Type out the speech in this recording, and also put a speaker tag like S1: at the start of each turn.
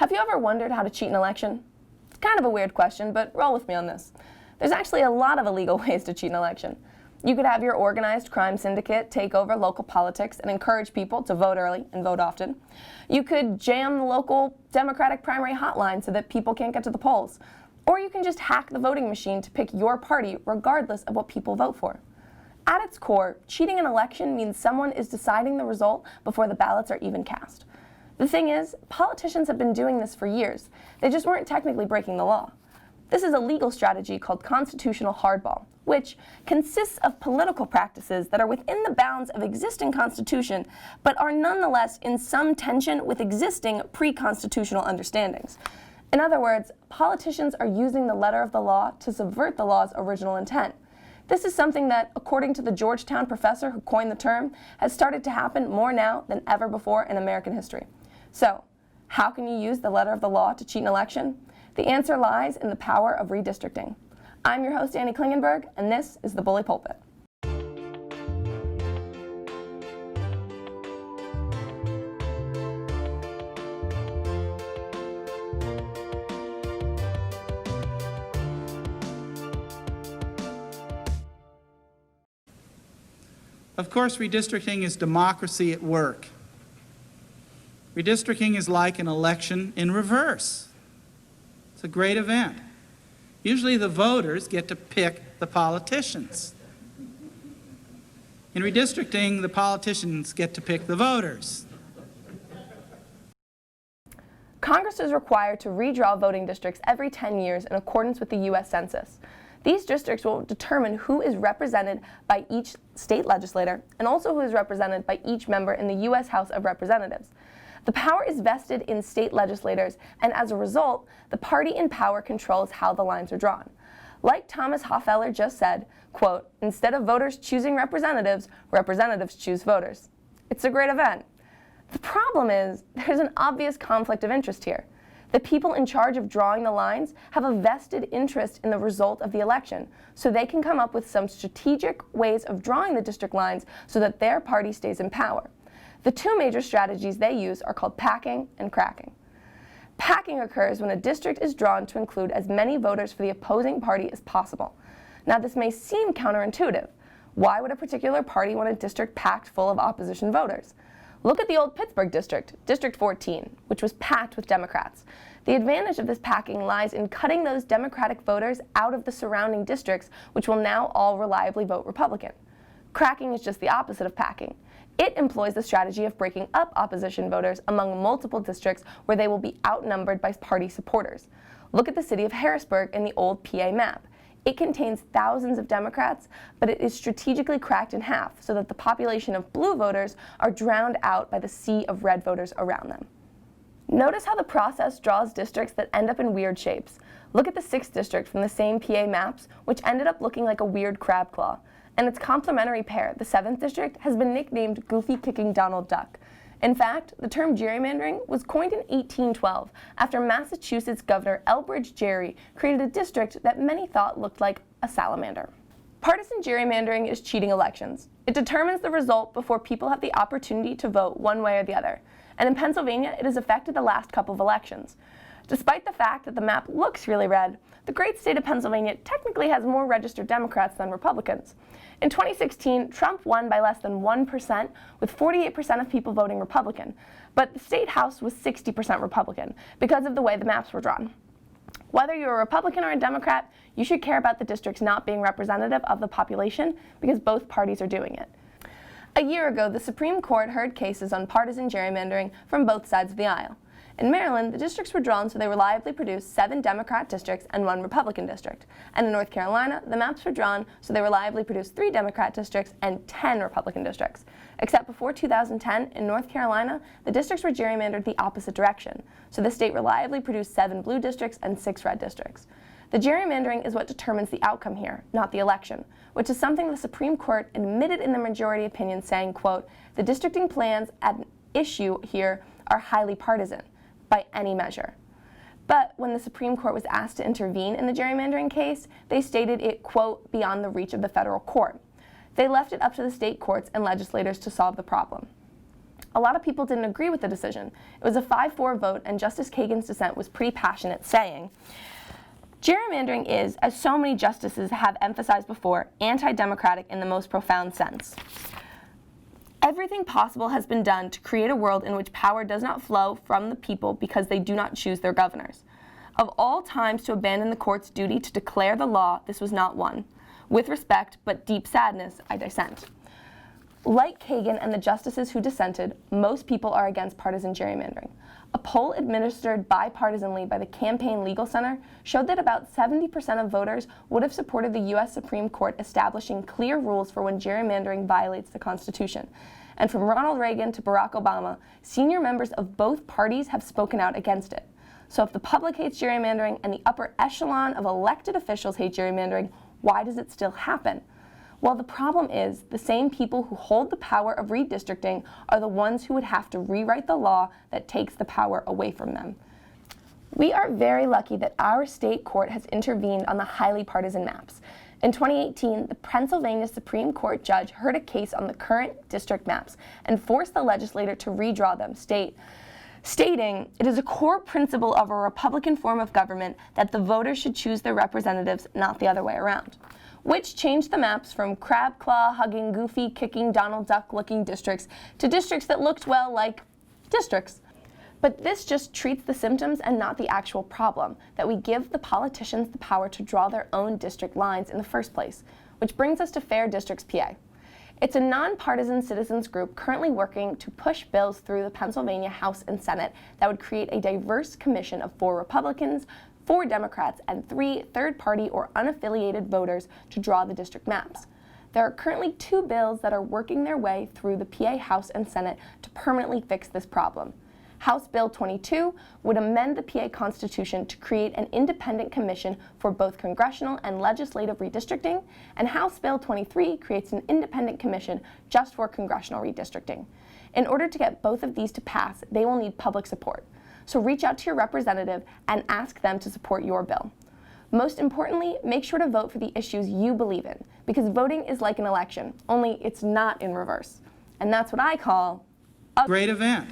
S1: Have you ever wondered how to cheat an election? It's kind of a weird question, but roll with me on this. There's actually a lot of illegal ways to cheat an election. You could have your organized crime syndicate take over local politics and encourage people to vote early and vote often. You could jam the local Democratic primary hotline so that people can't get to the polls. Or you can just hack the voting machine to pick your party regardless of what people vote for. At its core, cheating an election means someone is deciding the result before the ballots are even cast. The thing is, politicians have been doing this for years. They just weren't technically breaking the law. This is a legal strategy called constitutional hardball, which consists of political practices that are within the bounds of existing constitution, but are nonetheless in some tension with existing pre-constitutional understandings. In other words, politicians are using the letter of the law to subvert the law's original intent. This is something that, according to the Georgetown professor who coined the term, has started to happen more now than ever before in American history. So, how can you use the letter of the law to cheat an election? The answer lies in the power of redistricting. I'm your host, Annie Klingenberg, and this is The Bully Pulpit.
S2: Of course, redistricting is democracy at work. Redistricting is like an election in reverse. It's a great event. Usually the voters get to pick the politicians. In redistricting, the politicians get to pick the voters.
S1: Congress is required to redraw voting districts every 10 years in accordance with the U.S. Census. These districts will determine who is represented by each state legislator and also who is represented by each member in the U.S. House of Representatives. The power is vested in state legislators, and as a result, the party in power controls how the lines are drawn. Like Thomas Hoffeller just said, quote, "Instead of voters choosing representatives, representatives choose voters." It's a great event. The problem is, there's an obvious conflict of interest here. The people in charge of drawing the lines have a vested interest in the result of the election, so they can come up with some strategic ways of drawing the district lines so that their party stays in power. The two major strategies they use are called packing and cracking. Packing occurs when a district is drawn to include as many voters for the opposing party as possible. Now, this may seem counterintuitive. Why would a particular party want a district packed full of opposition voters? Look at the old Pittsburgh district, District 14, which was packed with Democrats. The advantage of this packing lies in cutting those Democratic voters out of the surrounding districts, which will now all reliably vote Republican. Cracking is just the opposite of packing. It employs the strategy of breaking up opposition voters among multiple districts where they will be outnumbered by party supporters. Look at the city of Harrisburg in the old PA map. It contains thousands of Democrats, but it is strategically cracked in half so that the population of blue voters are drowned out by the sea of red voters around them. Notice how the process draws districts that end up in weird shapes. Look at the 6th district from the same PA maps, which ended up looking like a weird crab claw. And its complementary pair, the 7th district, has been nicknamed Goofy Kicking Donald Duck. In fact, the term gerrymandering was coined in 1812 after Massachusetts Governor Elbridge Gerry created a district that many thought looked like a salamander. Partisan gerrymandering is cheating elections. It determines the result before people have the opportunity to vote one way or the other. And in Pennsylvania, it has affected the last couple of elections. Despite the fact that the map looks really red, the great state of Pennsylvania technically has more registered Democrats than Republicans. In 2016, Trump won by less than 1%, with 48% of people voting Republican, but the state house was 60% Republican because of the way the maps were drawn. Whether you're a Republican or a Democrat, you should care about the districts not being representative of the population because both parties are doing it. A year ago, the Supreme Court heard cases on partisan gerrymandering from both sides of the aisle. In Maryland, the districts were drawn so they reliably produced 7 Democrat districts and 1 Republican district. And in North Carolina, the maps were drawn so they reliably produced 3 Democrat districts and 10 Republican districts. Except before 2010, in North Carolina, the districts were gerrymandered the opposite direction. So the state reliably produced 7 blue districts and 6 red districts. The gerrymandering is what determines the outcome here, not the election, which is something the Supreme Court admitted in the majority opinion, saying, quote, "The districting plans at issue here are highly partisan by any measure." But when the Supreme Court was asked to intervene in the gerrymandering case, they stated it, quote, "beyond the reach of the federal court." They left it up to the state courts and legislators to solve the problem. a lot of people didn't agree with the decision. It was a 5-4 vote, and Justice Kagan's dissent was pretty passionate, saying, "Gerrymandering is, as so many justices have emphasized before, anti-democratic in the most profound sense. Everything possible has been done to create a world in which power does not flow from the people because they do not choose their governors. Of all times to abandon the court's duty to declare the law, this was not one. With respect, but deep sadness, I dissent." Like Kagan and the justices who dissented, most people are against partisan gerrymandering. A poll administered bipartisanly by the Campaign Legal Center showed that about 70% of voters would have supported the U.S. Supreme Court establishing clear rules for when gerrymandering violates the Constitution. And from Ronald Reagan to Barack Obama, senior members of both parties have spoken out against it. So if the public hates gerrymandering and the upper echelon of elected officials hate gerrymandering, why does it still happen? Well, the problem is the same people who hold the power of redistricting are the ones who would have to rewrite the law that takes the power away from them. We are very lucky that our state court has intervened on the highly partisan maps. In 2018, the Pennsylvania Supreme Court judge heard a case on the current district maps and forced the legislature to redraw them, stating, "It is a core principle of a Republican form of government that the voters should choose their representatives, not the other way around," which changed the maps from crab claw hugging, goofy kicking, Donald Duck looking districts to districts that looked, well, like districts. But this just treats the symptoms and not the actual problem, that we give the politicians the power to draw their own district lines in the first place, which brings us to Fair Districts PA. It's a nonpartisan citizens group currently working to push bills through the Pennsylvania House and Senate that would create a diverse commission of 4 Republicans, 4 Democrats, and 3 third-party or unaffiliated voters to draw the district maps. There are currently 2 bills that are working their way through the PA House and Senate to permanently fix this problem. House Bill 22 would amend the PA Constitution to create an independent commission for both congressional and legislative redistricting, and House Bill 23 creates an independent commission just for congressional redistricting. In order to get both of these to pass, they will need public support. So reach out to your representative and ask them to support your bill. Most importantly, make sure to vote for the issues you believe in, because voting is like an election, only it's not in reverse. And that's what I call a
S2: great event.